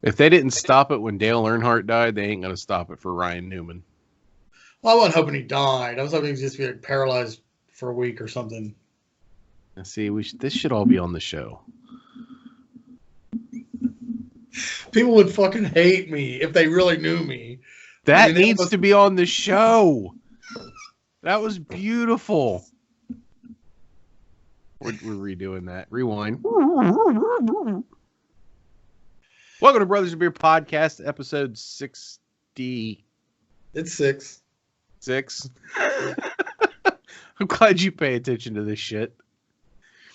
If they didn't stop it when Dale Earnhardt died, they ain't gonna stop it for Ryan Newman. Well, I wasn't hoping he died. I was hoping he'd just be like paralyzed for a week or something. See, this should all be on the show. People would fucking hate me if they really knew me. That needs to be on the show. That was beautiful. We're redoing that. Rewind. Welcome to Brothers of Beer Podcast, episode 60. It's 6. 6. I'm glad you pay attention to this shit.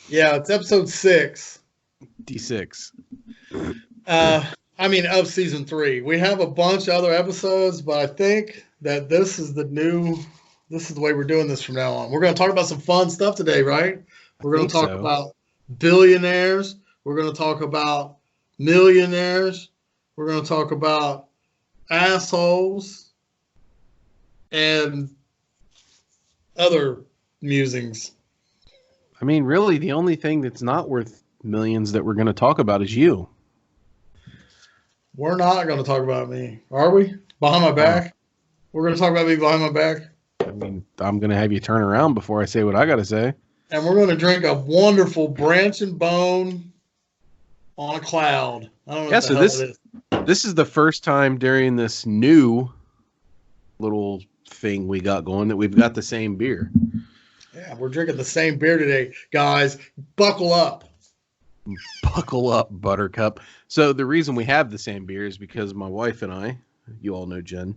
Yeah, it's episode 6. D6. Of season 3. We have a bunch of other episodes, but I think that this is the way we're doing this from now on. We're going to talk about some fun stuff today, right? We're going to talk about billionaires. We're going to talk about millionaires. We're going to talk about assholes and other musings. I mean, really, the only thing that's not worth millions that we're going to talk about is you. We're not going to talk about me, are we? Behind my back? We're going to talk about me behind my back? I mean, I'm going to have you turn around before I say what I got to say. And we're going to drink a wonderful Branch and Bone on a cloud. I don't know what the hell it is. This is the first time during this new little thing we got going that we've got the same beer. Yeah, we're drinking the same beer today, guys. Buckle up. Buckle up, Buttercup. So the reason we have the same beer is because my wife and I, you all know Jen,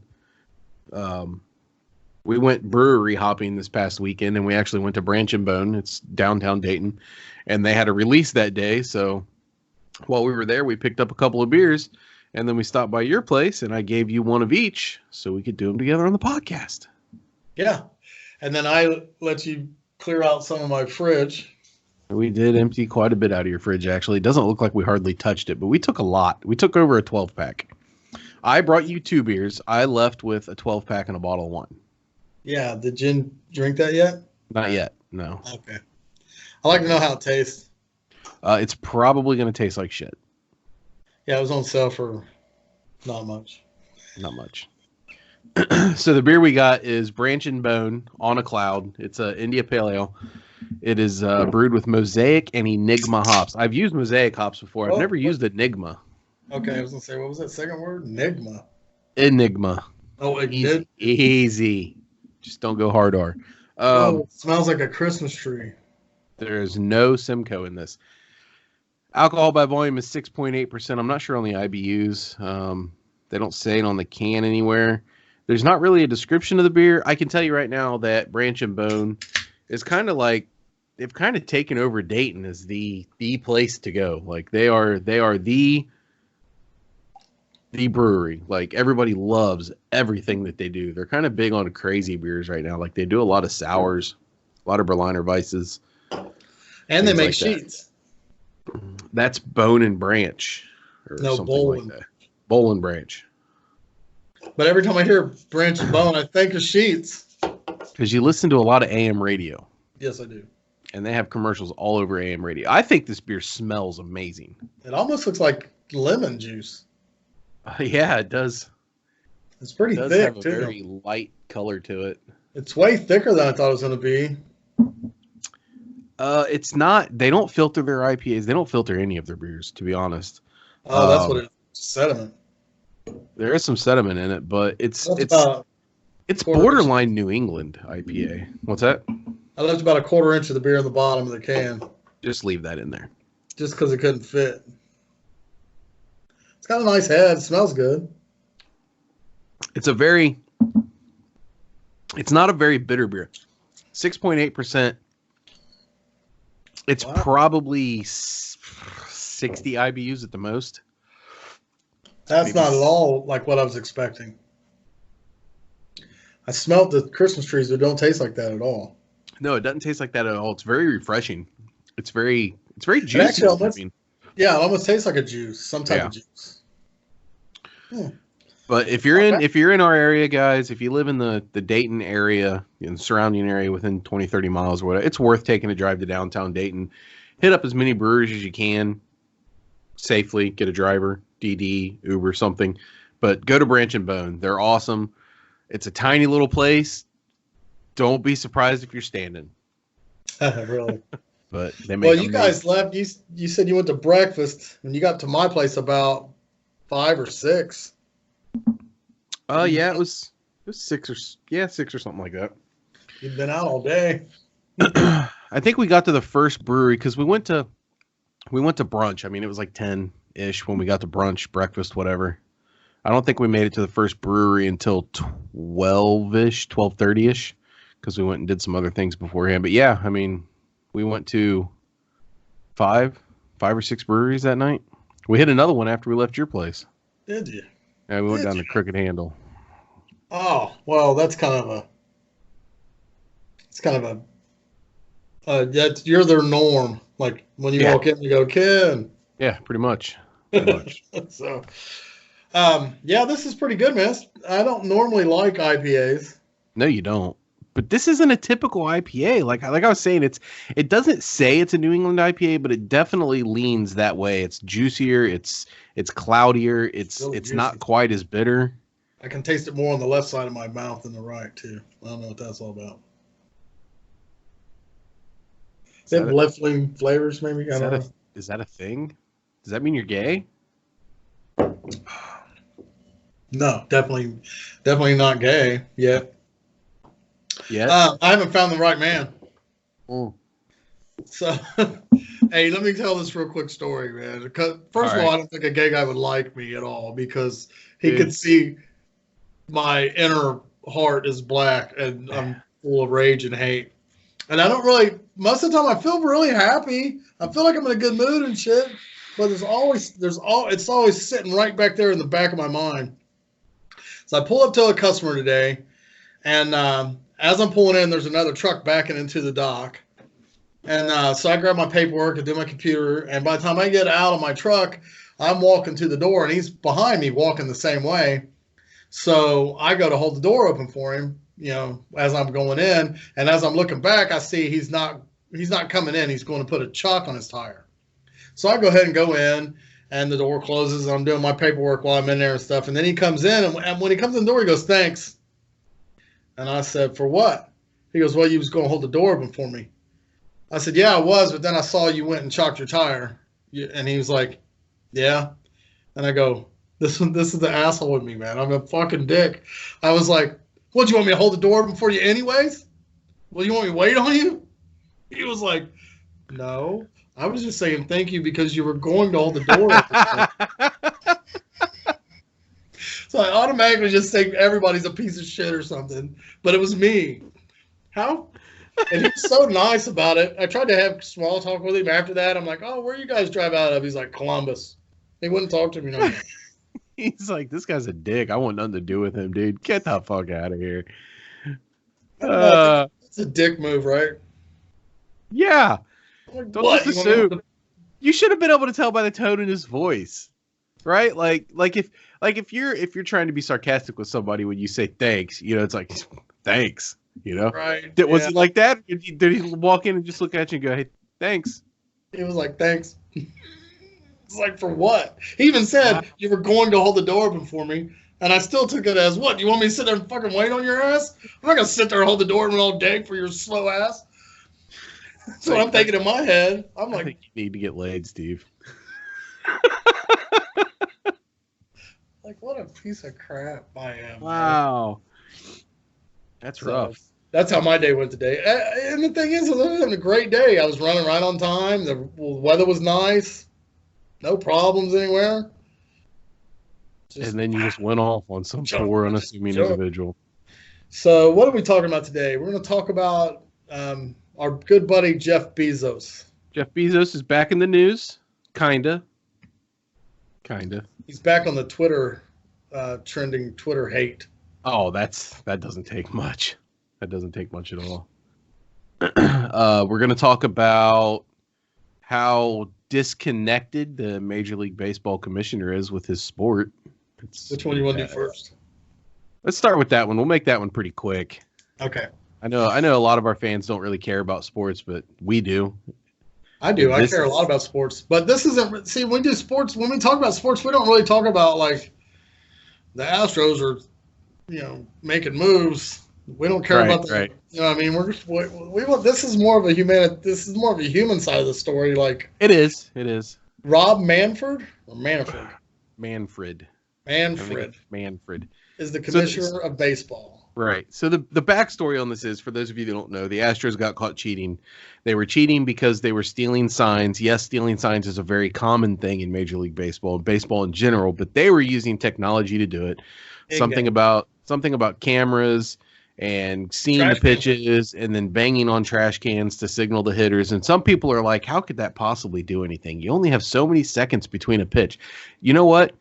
we went brewery hopping this past weekend, and we actually went to Branch and Bone. It's downtown Dayton, and they had a release that day. So while we were there, we picked up a couple of beers, and then we stopped by your place, and I gave you one of each so we could do them together on the podcast. Yeah, and then I let you clear out some of my fridge. We did empty quite a bit out of your fridge, actually. It doesn't look like we hardly touched it, but we took a lot. We took over a 12-pack. I brought you 2 beers. I left with a 12-pack and a bottle of wine. Yeah, did Jen drink that yet? Not yet, no. Okay. I like to know how it tastes. It's probably going to taste like shit. Yeah, it was on sale for not much. Not much. So the beer we got is Branch and Bone on a Cloud. It's a India Pale Ale. It is brewed with Mosaic and Enigma hops. I've used Mosaic hops before. I've never used Enigma. Okay, I was going to say, what was that second word? Enigma. Enigma. Oh, Easy. Just don't go hard R. It smells like a Christmas tree. There is no Simcoe in this. Alcohol by volume is 6.8%. I'm not sure on the IBUs. They don't say it on the can anywhere. There's not really a description of the beer. I can tell you right now that Branch and Bone is kind of like, they've kind of taken over Dayton as the place to go. Like they are the brewery. Like everybody loves everything that they do. They're kind of big on crazy beers right now. Like they do a lot of sours, a lot of Berliner Weisses. And they make sheets. That's Bone and Branch. Or something like that. Bowl and Branch. But every time I hear Branch and Bone, I think of sheets. Because you listen to a lot of AM radio. Yes, I do. And they have commercials all over AM radio. I think this beer smells amazing. It almost looks like lemon juice. Yeah, it does. It's pretty thick, have a too. Very light color to it. It's way thicker than I thought it was going to be. It's not. They don't filter their IPAs. They don't filter any of their beers, to be honest. Oh, that's what it is. Sediment. There is some sediment in it, but it's borderline New England IPA. What's that? I left about a quarter inch of the beer in the bottom of the can. Just leave that in there. Just because it couldn't fit. It's got a nice head. It smells good. It's not a very bitter beer. 6.8%. It's probably 60 IBUs at the most. That's not at all like what I was expecting. I smelled the Christmas trees, but don't taste like that at all. No, it doesn't taste like that at all. It's very refreshing. It's very juicy. Actually, it almost tastes like a juice, some type of juice. But if you're in our area, guys, if you live in the Dayton area, in the surrounding area within 20, 30 miles or whatever, it's worth taking a drive to downtown Dayton. Hit up as many breweries as you can safely. Get a driver. DD, Uber, something. But go to Branch and Bone. They're awesome. It's a tiny little place. Don't be surprised if you're standing. Really? But they make. Well, you guys left. You said you went to breakfast, and you got to my place about 5 or 6. Yeah, it was 6 or something like that. You've been out all day. I think we got to the first brewery because we went to brunch. I mean, it was like 10-ish when we got to brunch, breakfast, whatever. I don't think we made it to the first brewery until 12-ish, 12:30-ish, because we went and did some other things beforehand. But yeah, I mean, we went to 5 or 6 breweries that night. We hit another one after we left your place. Did you? Yeah, we went down to Crooked Handle. Oh, well, that's kind of that's you're their norm. Like when you walk in, you go, Ken. Yeah, pretty much. So, yeah, this is pretty good, man. I don't normally like IPAs. No, you don't. But this isn't a typical IPA. Like I was saying, it doesn't say it's a New England IPA, but it definitely leans that way. It's juicier. It's cloudier. It's not quite as bitter. I can taste it more on the left side of my mouth than the right too. I don't know what that's all about. Is it left-leaning flavors? Maybe is that a thing? Does that mean you're gay? No, definitely not gay yet. Yeah. I haven't found the right man. Mm. So, hey, let me tell this real quick story, man. First of all, I don't think a gay guy would like me at all because he could see my inner heart is black and I'm full of rage and hate. And I don't really, most of the time I feel really happy. I feel like I'm in a good mood and shit, but it's always sitting right back there in the back of my mind. So I pull up to a customer today, and as I'm pulling in, there's another truck backing into the dock. And so I grab my paperwork and do my computer. And by the time I get out of my truck, I'm walking to the door, and he's behind me walking the same way. So I go to hold the door open for him, as I'm going in. And as I'm looking back, I see he's not coming in. He's going to put a chock on his tire. So I go ahead and go in, and the door closes. And I'm doing my paperwork while I'm in there and stuff. And then he comes in, and when he comes in the door, he goes, "Thanks." And I said, "For what?" He goes, "Well, you was going to hold the door open for me." I said, "Yeah, I was, but then I saw you went and chocked your tire." And he was like, "Yeah." And I go, this is the asshole with me, man. I'm a fucking dick. I was like, "What, do you want me to hold the door open for you anyways? Well, you want me to wait on you?" He was like, "No, I was just saying thank you because you were going to hold the door open." So I automatically just think everybody's a piece of shit or something. But it was me. How? And he was so nice about it. I tried to have small talk with him after that. I'm like, "Oh, where you guys drive out of?" He's like, "Columbus." He wouldn't talk to me no more. He's like, "This guy's a dick. I want nothing to do with him, dude. Get the fuck out of here." It's a dick move, right? Yeah. Like, don't just assume. You should have been able to tell by the tone in his voice, right? Like if you're trying to be sarcastic with somebody when you say thanks, it's like thanks, Right? Was it like that? Did he walk in and just look at you and go, "Hey, thanks"? He was like, "Thanks." It's like, for what? He even said, "You were going to hold the door open for me." And I still took it as, "What? You want me to sit there and fucking wait on your ass? I'm not going to sit there and hold the door open all day for your slow ass." That's what I'm thinking in my head. I think you need to get laid, Steve. Like, what a piece of crap I am. Wow. Man. That's rough. That's how my day went today. And the thing is, I was having a great day. I was running right on time. The weather was nice. No problems anywhere. And then you just went off on some poor, unassuming individual. So what are we talking about today? We're going to talk about our good buddy Jeff Bezos. Jeff Bezos is back in the news. Kinda. He's back on the Twitter, trending Twitter hate. Oh, that doesn't take much. That doesn't take much at all. We're going to talk about how disconnected the Major League Baseball commissioner is with his sport. Which one do you want to do first? Let's start with that one. We'll make that one pretty quick. Okay. I know a lot of our fans don't really care about sports, but we do. I do. And I this care a lot is about sports, but this isn't. See, when we do sports, when we talk about sports, we don't really talk about like the Astros are, making moves. We don't care right, about the. right. I mean, we want. This is more of a human. This is more of a human side of the story. Like It is. It is. Rob Manfred or Manfred. Manfred. I think Manfred it's Manfred. is the So commissioner of baseball. right. So the backstory on this is, for those of you that don't know, the Astros got caught cheating. They were cheating because they were stealing signs. Yes, stealing signs is a very common thing in Major League Baseball and baseball in general, but they were using technology to do it. Something about cameras and seeing the Trash can. pitches and then banging on trash cans to signal the hitters. And some people are like, how could that possibly do anything? You only have so many seconds between a pitch. You know what?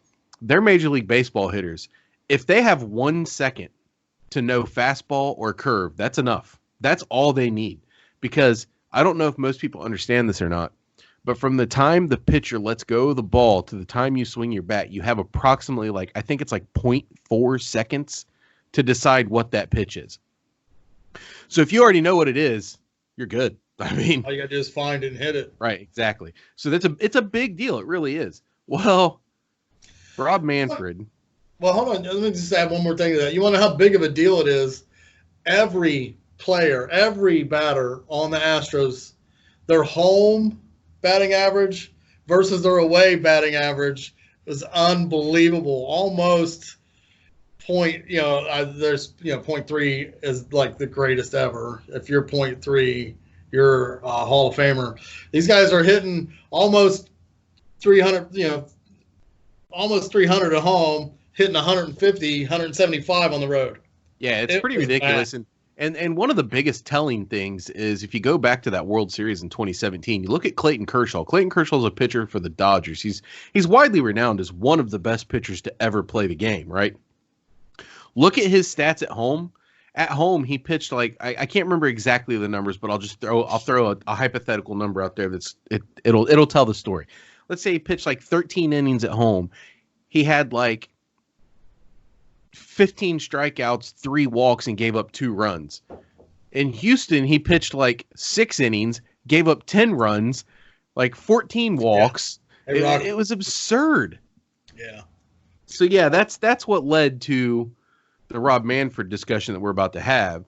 They're Major League Baseball hitters. If they have 1 second to know fastball or curve, that's enough. That's all they need. Because I don't know if most people understand this or not, but from the time the pitcher lets go of the ball to the time you swing your bat, you have approximately, like, I think it's like 0.4 seconds to decide what that pitch is. So if you already know what it is, you're good. I mean, all you gotta do is find it and hit it. right, exactly. So it's a big deal. It really is. Well, Rob Manfred. Well, hold on. Let me just add one more thing to that. You want to know how big of a deal it is? Every player, every batter on the Astros, their home batting average versus their away batting average is unbelievable. Almost there's point three is like the greatest ever. If you're point three, you're a Hall of Famer. These guys are hitting almost 300, almost 300 at home, hitting 150, 175 on the road. Yeah, it's pretty ridiculous. And one of the biggest telling things is, if you go back to that World Series in 2017, you look at Clayton Kershaw. Clayton Kershaw is a pitcher for the Dodgers. He's widely renowned as one of the best pitchers to ever play the game, right? Look at his stats at home. At home, he pitched like, I can't remember exactly the numbers, but I'll throw a hypothetical number out there it'll tell the story. Let's say he pitched like 13 innings at home. He had like 15 strikeouts, 3 walks, and gave up 2 runs. In Houston, he pitched like 6 innings, gave up 10 runs, like 14 walks. Yeah. It was absurd. Yeah. So yeah, that's what led to the Rob Manfred discussion that we're about to have.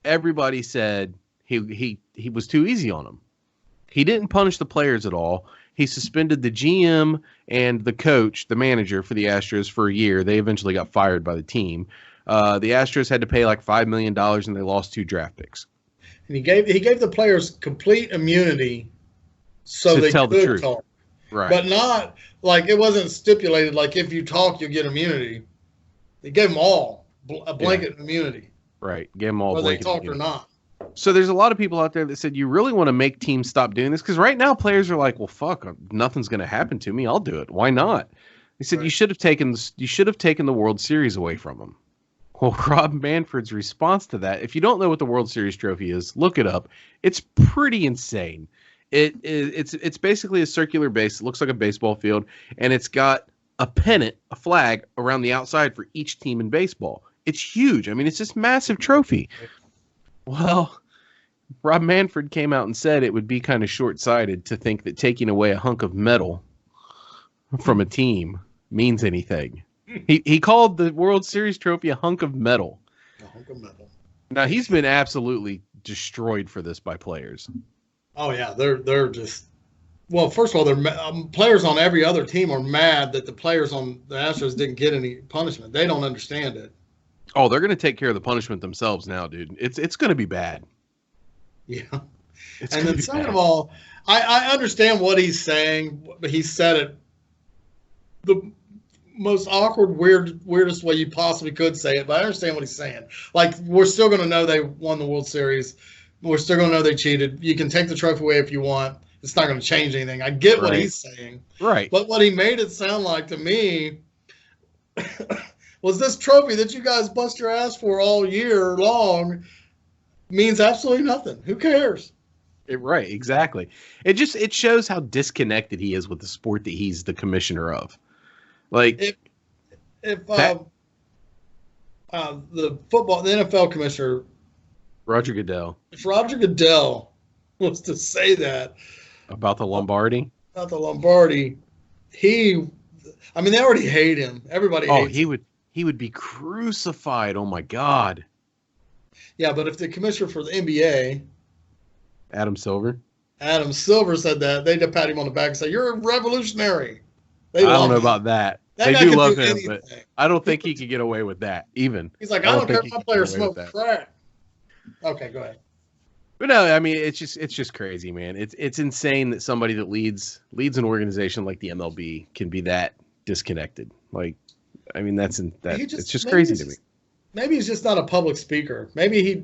Everybody said he was too easy on him. He didn't punish the players at all. He suspended the GM and the coach, the manager for the Astros, for a year. They eventually got fired by the team. The Astros had to pay like $5 million, and they lost 2 draft picks. And he gave the players complete immunity so they could talk. Right. But not like it wasn't stipulated like if you talk, you get immunity. They gave them all a blanket immunity. Right. Gave them all whether they talked immunity. or not. So there's a lot of people out there that said, you really want to make teams stop doing this? Because right now players are like, well, fuck, nothing's going to happen to me. I'll do it. Why not? They said, right. You should have taken the World Series away from them. Well, Rob Manfred's response to that, if you don't know what the World Series trophy is, look it up. It's pretty insane. It's basically a circular base. It looks like a baseball field, and it's got a pennant, a flag around the outside for each team in baseball. It's huge. I mean, it's this massive trophy. Well, Rob Manfred came out and said it would be kind of short-sighted to think that taking away a hunk of metal from a team means anything. He called the World Series trophy a hunk of metal. A hunk of metal. Now, he's been absolutely destroyed for this by players. Oh, yeah. They're just... Well, first of all, they're players on every other team are mad that the players on the Astros didn't get any punishment. They don't understand it. Oh, they're going to take care of the punishment themselves now, dude. It's going to be bad. Yeah. And then second of all, I understand what he's saying, but he said it the most awkward, weirdest way you possibly could say it, but I understand what he's saying. Like, we're still going to know they won the World Series. We're still going to know they cheated. You can take the trophy away if you want. It's not going to change anything. I get what he's saying. Right. But what he made it sound like to me was this trophy that you guys bust your ass for all year long means absolutely nothing. Who cares? Right, exactly. It shows how disconnected he is with the sport that he's the commissioner of. Like, if the NFL commissioner, Roger Goodell, if Roger Goodell was to say that, About the Lombardi? About the Lombardi. They already hate him. Everybody hates him. He would be crucified. Oh my God. Yeah, but if the commissioner for the NBA, Adam Silver said that, they'd have pat him on the back and say, "You're a revolutionary." I don't know about that. They guy do can love do him, anything. but I don't think he could get away with that. Even He's like, I don't care if my players smoke crack. Okay, go ahead. But no, I mean, it's just crazy, man. It's insane that somebody that leads an organization like the MLB can be that disconnected. Like, I mean, it's just crazy to me. Maybe he's just not a public speaker. Maybe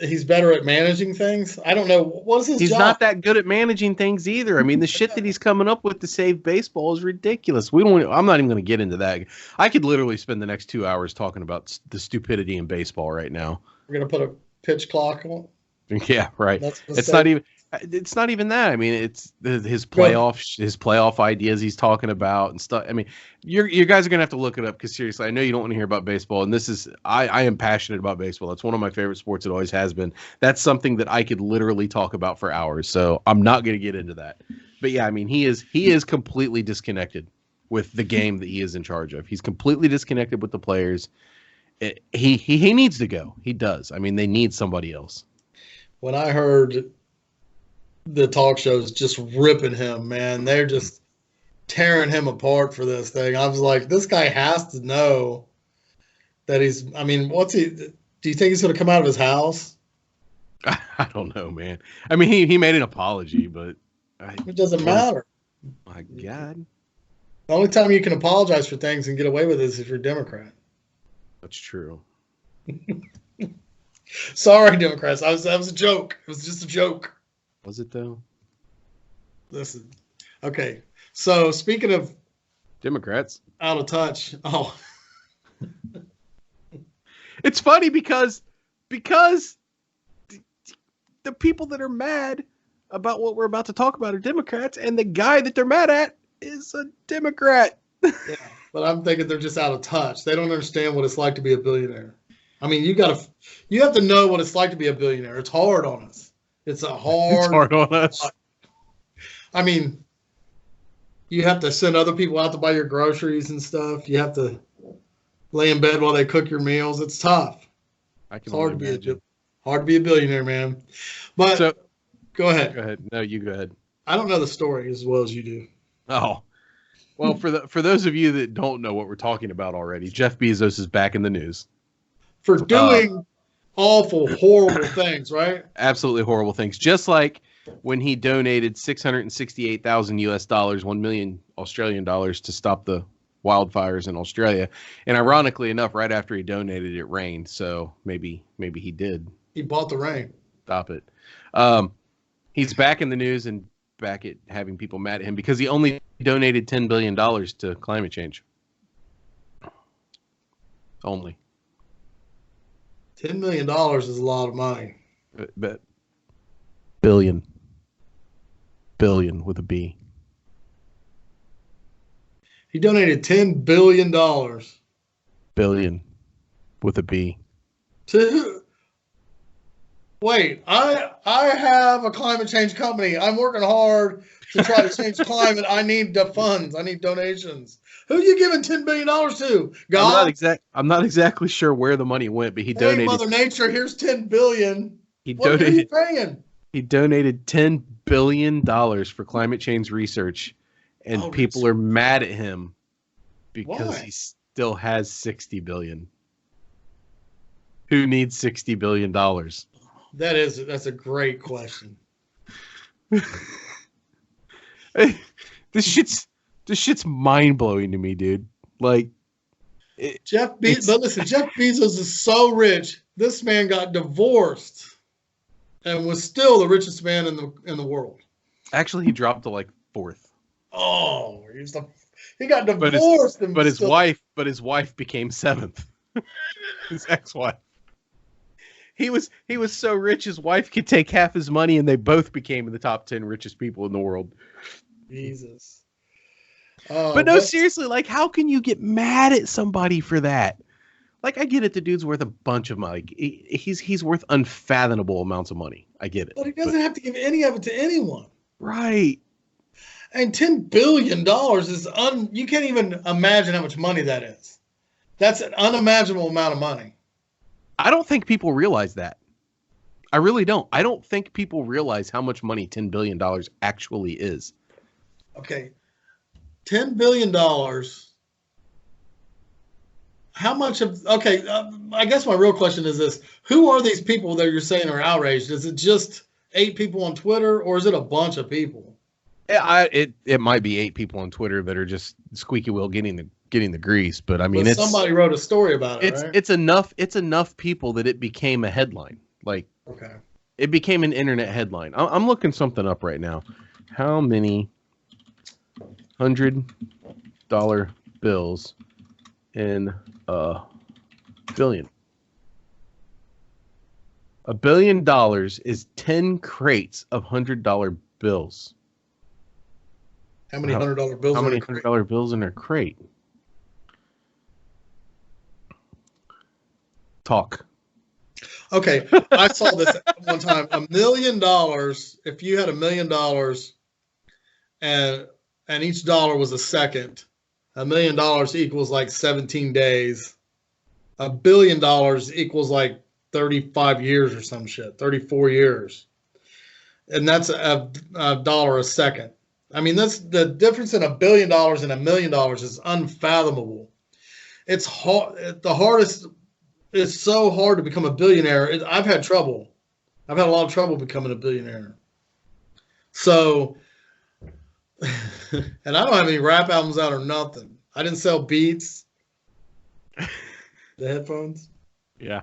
he's better at managing things. I don't know. What is his job? He's not that good at managing things either. I mean, the shit that he's coming up with to save baseball is ridiculous. I'm not even going to get into that. I could literally spend the next 2 hours talking about the stupidity in baseball right now. We're going to put a pitch clock on. Yeah, right. It's not even that. I mean, it's his playoff ideas he's talking about and stuff. I mean, you guys are gonna have to look it up because seriously, I know you don't want to hear about baseball, and I am passionate about baseball. It's one of my favorite sports. It always has been. That's something that I could literally talk about for hours. So I'm not gonna get into that. But yeah, I mean, he is completely disconnected with the game that he is in charge of. He's completely disconnected with the players. He needs to go. He does. I mean, they need somebody else. When I heard the talk shows just ripping him, man, they're just tearing him apart for this thing. I was like, this guy has to know that do you think he's going to come out of his house? I don't know, man. I mean, he made an apology, but it doesn't matter. My God. The only time you can apologize for things and get away with it is if you're a Democrat. That's true. Sorry, Democrats. That was a joke. It was just a joke. Was it though? Listen. Okay. So speaking of Democrats out of touch. Oh. It's funny because the people that are mad about what we're about to talk about are Democrats, and the guy that they're mad at is a Democrat. Yeah, but I'm thinking they're just out of touch. They don't understand what it's like to be a billionaire. I mean, you have to know what it's like to be a billionaire. It's hard on us. It's hard on us. I mean, you have to send other people out to buy your groceries and stuff. You have to lay in bed while they cook your meals. It's tough. It's hard to be a billionaire, man. But go ahead. Go ahead. No, you go ahead. I don't know the story as well as you do. Oh. Well, for those of you that don't know what we're talking about already, Jeff Bezos is back in the news. For doing awful, horrible things, right? Absolutely horrible things. Just like when he donated $668,000 $1 million Australian dollars to stop the wildfires in Australia. And ironically enough, right after he donated, it rained. So maybe he did. He bought the rain. Stop it. He's back in the news and back at having people mad at him because he only donated $10 billion to climate change. Only. $10 million is a lot of money. But billion with a B. He donated $10 billion. Billion with a B. Wait, I have a climate change company. I'm working hard to try to change the climate. I need the funds. I need donations. Who are you giving $10 billion to? God? I'm not exactly sure where the money went, but he donated. Mother Nature, here's $10 billion. What are you paying? He donated $10 billion for climate change research, and people are mad at him because he still has $60 billion. Who needs $60 billion? That's a great question. This shit's mind blowing to me, dude. Like, Jeff Bezos is so rich. This man got divorced and was still the richest man in the world. Actually, he dropped to like fourth. Oh, he got divorced, but his wife became seventh. His ex-wife. He was so rich his wife could take half his money, and they both became the top 10 richest people in the world. Jesus. But no, seriously, like, how can you get mad at somebody for that? Like, I get it. The dude's worth a bunch of money. He's worth unfathomable amounts of money. I get it. But he doesn't have to give any of it to anyone. Right. And $10 billion is you can't even imagine how much money that is. That's an unimaginable amount of money. I don't think people realize that. I really don't. I don't think people realize how much money $10 billion actually is. Okay. $10 billion. How much of, okay, I guess my real question is this. Who are these people that you're saying are outraged? Is it just 8 people on Twitter, or is it a bunch of people? It might be 8 people on Twitter that are just squeaky wheel getting the grease, but I mean, but somebody wrote a story about it, right? It's enough people that it became a headline. Like, okay, it became an internet headline. I'm looking something up right now. How many $100 bills in a billion? $1 billion is 10 crates of $100 bills. How many $100 bills? How many $100 bills in a crate? Talk. Okay, I saw this one time. $1 million. If you had $1 million, and each dollar was a second, $1 million equals like 17 days. $1 billion equals like 35 years or some shit, 34 years, and that's a dollar a second. I mean, that's the difference in $1 billion and $1 million is unfathomable. It's hard. The hardest. It's so hard to become a billionaire. I've had trouble. I've had a lot of trouble becoming a billionaire. So, and I don't have any rap albums out or nothing. I didn't sell Beats. The headphones. Yeah.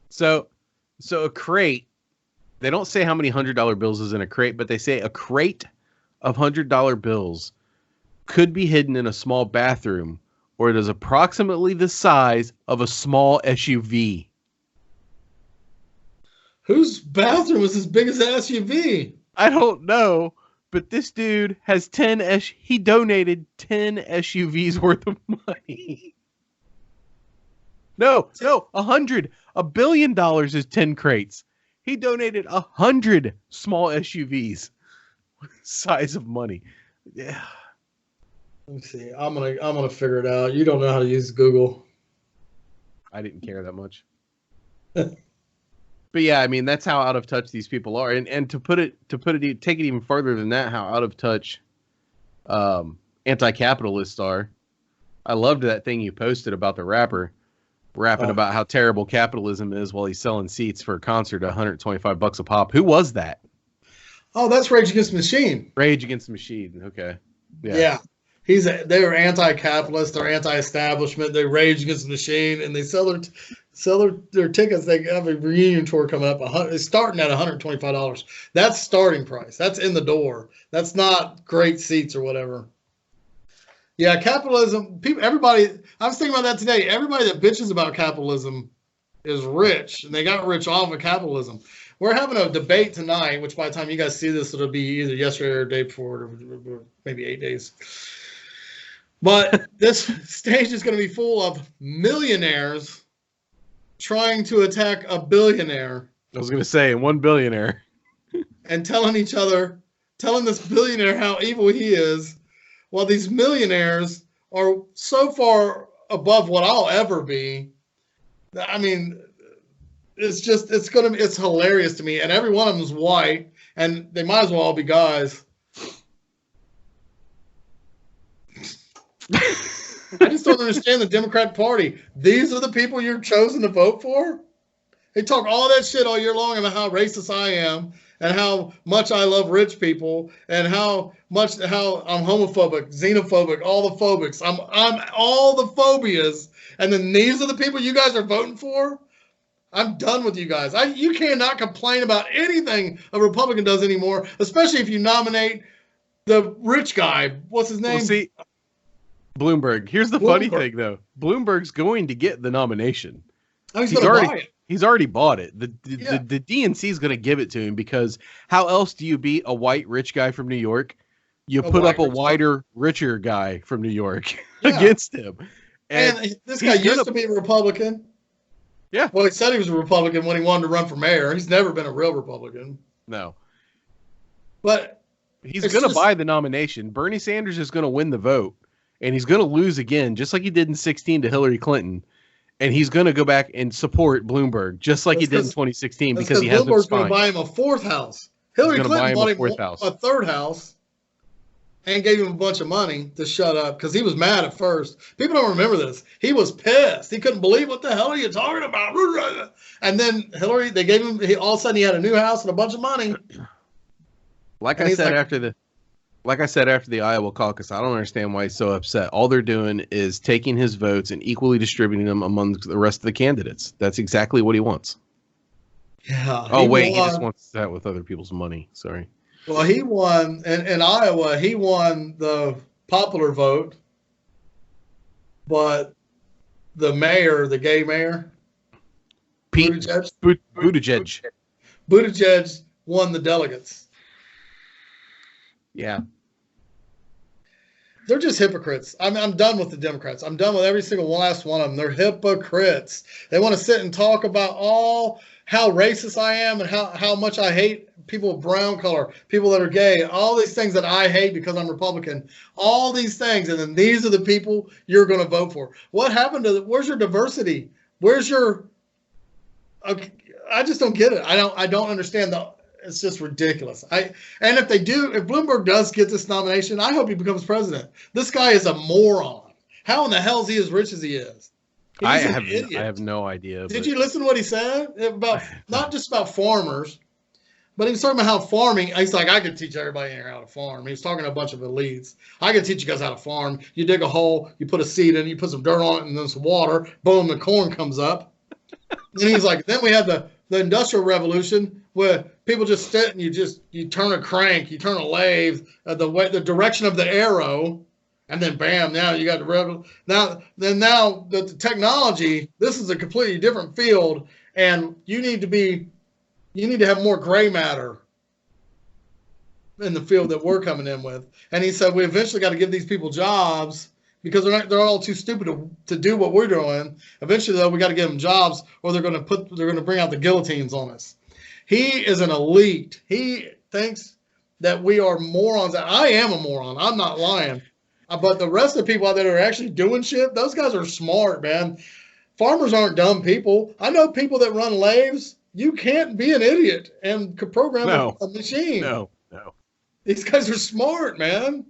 So a crate. They don't say how many $100 bills is in a crate, but they say a crate of $100 bills could be hidden in a small bathroom, or it is approximately the size of a small SUV. Whose bathroom is as big as an SUV? I don't know, but this dude has he donated 10 SUVs worth of money. No, $100 billion is 10 crates. He donated 100 small SUVs. Size of money. Yeah. Let me see. I'm gonna figure it out. You don't know how to use Google. I didn't care that much. But yeah, I mean, that's how out of touch these people are. And take it even further than that, how out of touch anti-capitalists are. I loved that thing you posted about the rapper rapping about how terrible capitalism is while he's selling seats for a concert at $125 a pop. Who was that? Oh, that's Rage Against the Machine. Rage Against the Machine. Okay. Yeah. They are anti-capitalist, they're anti-establishment, they rage against the machine, and they sell their tickets. They have a reunion tour coming up. It's starting at $125. That's starting price. That's in the door. That's not great seats or whatever. Yeah, capitalism. Everybody. I was thinking about that today. Everybody that bitches about capitalism is rich, and they got rich off of capitalism. We're having a debate tonight, which by the time you guys see this, it'll be either yesterday or the day before, or maybe 8 days. But this stage is going to be full of millionaires trying to attack a billionaire. I was going to say, one billionaire. And telling this billionaire how evil he is, while these millionaires are so far above what I'll ever be. I mean, it's hilarious to me. And every one of them is white, and they might as well all be guys. I just don't understand the Democrat Party. These are the people you're chosen to vote for? They talk all that shit all year long about how racist I am and how much I love rich people and how I'm homophobic, xenophobic, all the phobics. I'm all the phobias. And then these are the people you guys are voting for? I'm done with you guys. You cannot complain about anything a Republican does anymore, especially if you nominate the rich guy. What's his name? Well, see, Bloomberg. Here's the funny thing, though. Bloomberg's going to get the nomination. Oh, he's going to buy it. He's already bought it. The DNC is going to give it to him, because how else do you beat a white rich guy from New York? You put up a richer guy from New York against him. And this guy used to be a Republican. Yeah. Well, he said he was a Republican when he wanted to run for mayor. He's never been a real Republican. No. But he's going to buy the nomination. Bernie Sanders is going to win the vote, and he's going to lose again, just like he did in 2016 to Hillary Clinton. And he's going to go back and support Bloomberg, just like he did in 2016, because he has Bloomberg's going to buy him a fourth house. Hillary Clinton bought him a third house and gave him a bunch of money to shut up because he was mad at first. People don't remember this. He was pissed. He couldn't believe, what the hell are you talking about? And then Hillary, they gave him, all of a sudden he had a new house and a bunch of money. Like I said after the Iowa caucus, I don't understand why he's so upset. All they're doing is taking his votes and equally distributing them among the rest of the candidates. That's exactly what he wants. Yeah. Oh, wait, he just wants that with other people's money. Sorry. Well, he won in Iowa. He won the popular vote, but the mayor, the gay mayor, Buttigieg won the delegates. Yeah. They're just hypocrites. I'm done with the Democrats. I'm done with every single last one of them. They're hypocrites. They want to sit and talk about how racist I am and how much I hate people of brown color, people that are gay, all these things that I hate because I'm Republican, all these things. And then these are the people you're going to vote for. What happened to where's your diversity? Where's your, I just don't get it. I don't understand it's just ridiculous. And if Bloomberg does get this nomination, I hope he becomes president. This guy is a moron. How in the hell is he as rich as he is? I have no idea. Did you listen to what he said about not just about farmers, but he was talking about how farming. He's like, I could teach everybody here how to farm. He was talking to a bunch of elites. I could teach you guys how to farm. You dig a hole, you put a seed in, you put some dirt on it, and then some water. Boom, the corn comes up. And he's like, then we had the Industrial Revolution where people just sit and you turn a crank, you turn a lathe, the direction of the arrow. And then, bam! Now you got the rebel. Now the technology. This is a completely different field, and you need to have more gray matter in the field that we're coming in with. And he said we eventually got to give these people jobs because they're all too stupid to do what we're doing. Eventually, though, we got to give them jobs, or they're going to bring out the guillotines on us. He is an elite. He thinks that we are morons. I am a moron. I'm not lying. But the rest of the people out there that are actually doing shit, those guys are smart, man. Farmers aren't dumb people. I know people that run lathes. You can't be an idiot and program a machine. No. These guys are smart, man.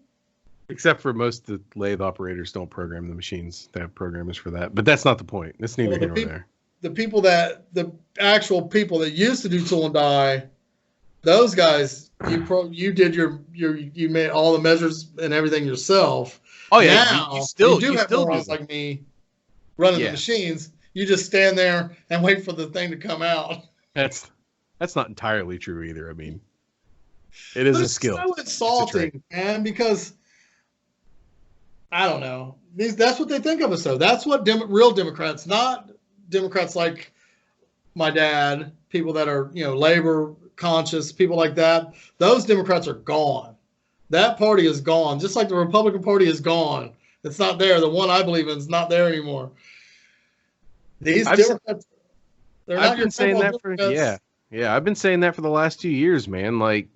Except for most of the lathe operators don't program the machines. They have programmers for that. But that's not the point. That's neither here nor there. The actual people that used to do tool and die, those guys, you made all the measures and everything yourself. Oh yeah, now, you still have morons like me running the machines. You just stand there and wait for the thing to come out. That's not entirely true either. I mean, it is a skill. It's so insulting, man, because I don't know. That's what they think of us. So that's what real Democrats, not Democrats like my dad, people that are labor conscious, people like that. Those Democrats are gone. That party is gone, just like the Republican Party is gone. It's not there. The one I believe in is not there anymore. These Democrats, they're not. I've been saying that for I've been saying that for the last 2 years, man. Like,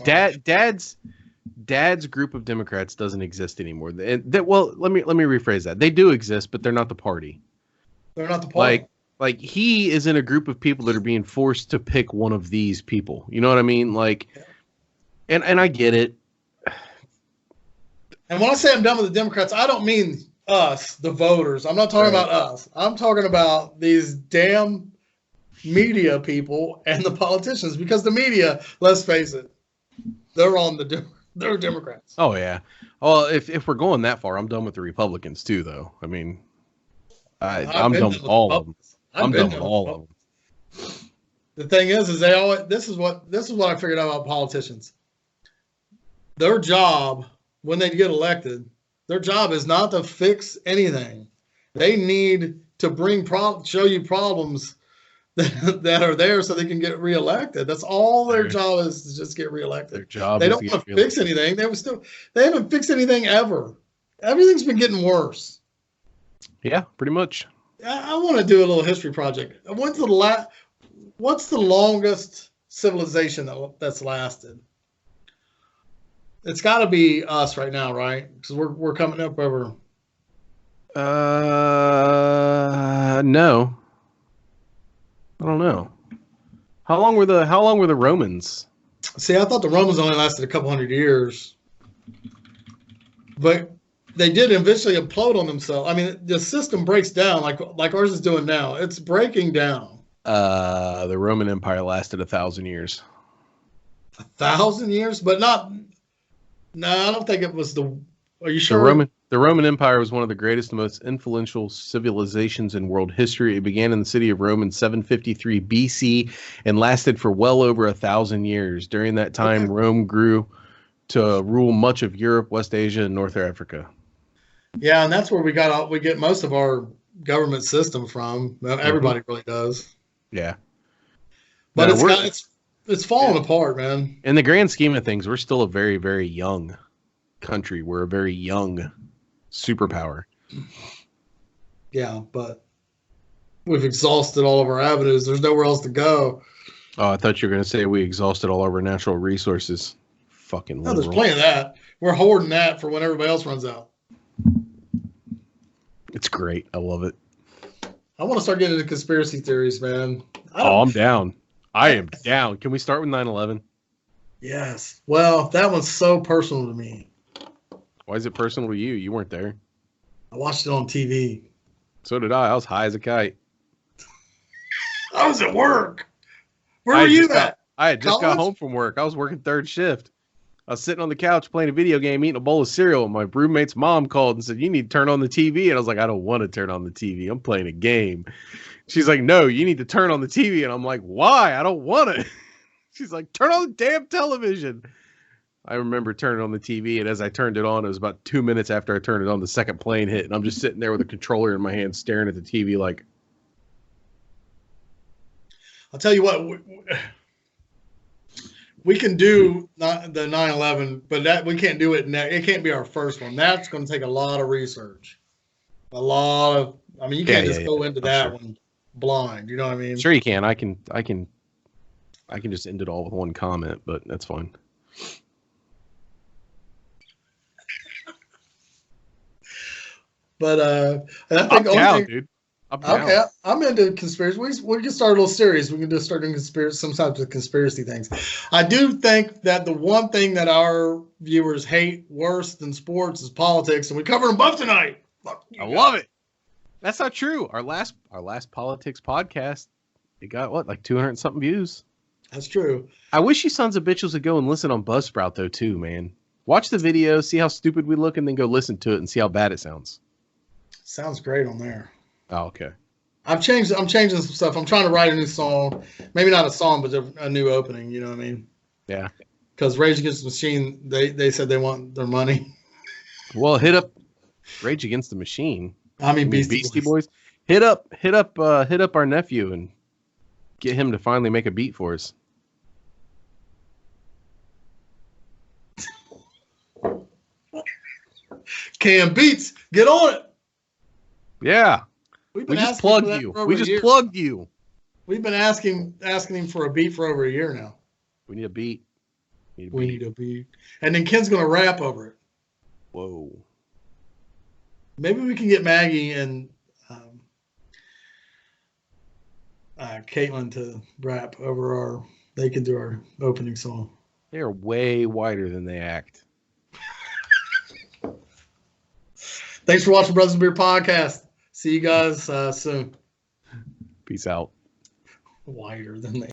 dad's group of Democrats doesn't exist anymore. Well, let me rephrase that. They do exist, but they're not the party. They're not the party. Like he is in a group of people that are being forced to pick one of these people. You know what I mean? Like, and I get it. And when I say I'm done with the Democrats, I don't mean us, the voters. I'm not talking about us. I'm talking about these damn media people and the politicians, because the media, let's face it, they're Democrats. Oh yeah. Well, if we're going that far, I'm done with the Republicans too, though. I mean, I'm done with all of them. I'm done with all of them. The thing is they always. This is what I figured out about politicians. Their job, when they get elected, their job is not to fix anything. They need to show you problems that are there so they can get reelected. That's all their job is, to just get reelected. Their job. They don't want to fix anything. They haven't fixed anything ever. Everything's been getting worse. Yeah, pretty much. I want to do a little history project. What's the longest civilization that's lasted? It's got to be us right now, right? Because we're coming up over. No, I don't know. How long were the Romans? See, I thought the Romans only lasted a couple hundred years, but they did eventually implode on themselves. I mean, the system breaks down like ours is doing now. It's breaking down. The Roman Empire lasted 1,000 years. 1,000 years, but not. No, I don't think it was the. Are you sure? The Roman Empire was one of the greatest and most influential civilizations in world history. It began in the city of Rome in 753 BC and lasted for well over 1,000 years. During that time, okay, Rome grew to rule much of Europe, West Asia, and North Africa. Yeah, and that's where we get most of our government system from. Everybody really does. Yeah, but it's falling apart, man. In the grand scheme of things, we're still a very, very young country. We're a very young superpower. Yeah, but we've exhausted all of our avenues. There's nowhere else to go. Oh, I thought you were going to say we exhausted all of our natural resources. Fucking liberal. No, there's plenty of that. We're hoarding that for when everybody else runs out. It's great. I love it. I want to start getting into conspiracy theories, man. I'm down. I am down. Can we start with 9/11? Yes. Well, that one's so personal to me. Why is it personal to you? You weren't there. I watched it on TV. So did I. I was high as a kite. I was at work. Where were you at? I had just got home from work. I was working third shift. I was sitting on the couch playing a video game, eating a bowl of cereal. And my roommate's mom called and said, "You need to turn on the TV." And I was like, "I don't want to turn on the TV. I'm playing a game." She's like, "No, you need to turn on the TV." And I'm like, "Why? I don't want to." She's like, "Turn on the damn television." I remember turning on the TV, and as I turned it on, it was about 2 minutes after I turned it on, the second plane hit, and I'm just sitting there with a controller in my hand staring at the TV like... I'll tell you what, we can do the 9/11, but we can't do it next. It can't be our first one. That's going to take a lot of research. You can't just go into that one blind. You know what I mean? Sure you can. I can just end it all with one comment, but that's fine. But I think I'm down, dude. Okay, I'm into conspiracy. We can start a little series. We can just start doing some types of conspiracy things. I do think that the one thing that our viewers hate worse than sports is politics, and we covered them both tonight. I love it. That's not true. Our last politics podcast, it got like 200 something views. That's true. I wish you sons of bitches would go and listen on Buzzsprout though too, man. Watch the video, see how stupid we look, and then go listen to it and see how bad it sounds. Sounds great on there. Oh, okay. I'm changing some stuff. I'm trying to write a new song. Maybe not a song, but a new opening. You know what I mean? Yeah. Because Rage Against the Machine, they said they want their money. Well, hit up Rage Against the Machine. I mean Beastie Boys. Hit up our nephew and get him to finally make a beat for us. Cam Beats, get on it. Yeah. We just plugged you. We've been asking him for a beat for over a year now. We need a beat. We need a beat. And then Ken's going to rap over it. Whoa. Maybe we can get Maggie and Caitlin to rap over they can do our opening song. They're way wider than they act. Thanks for watching Brothers and Beer Podcast. See you guys soon. Peace out. Wider than they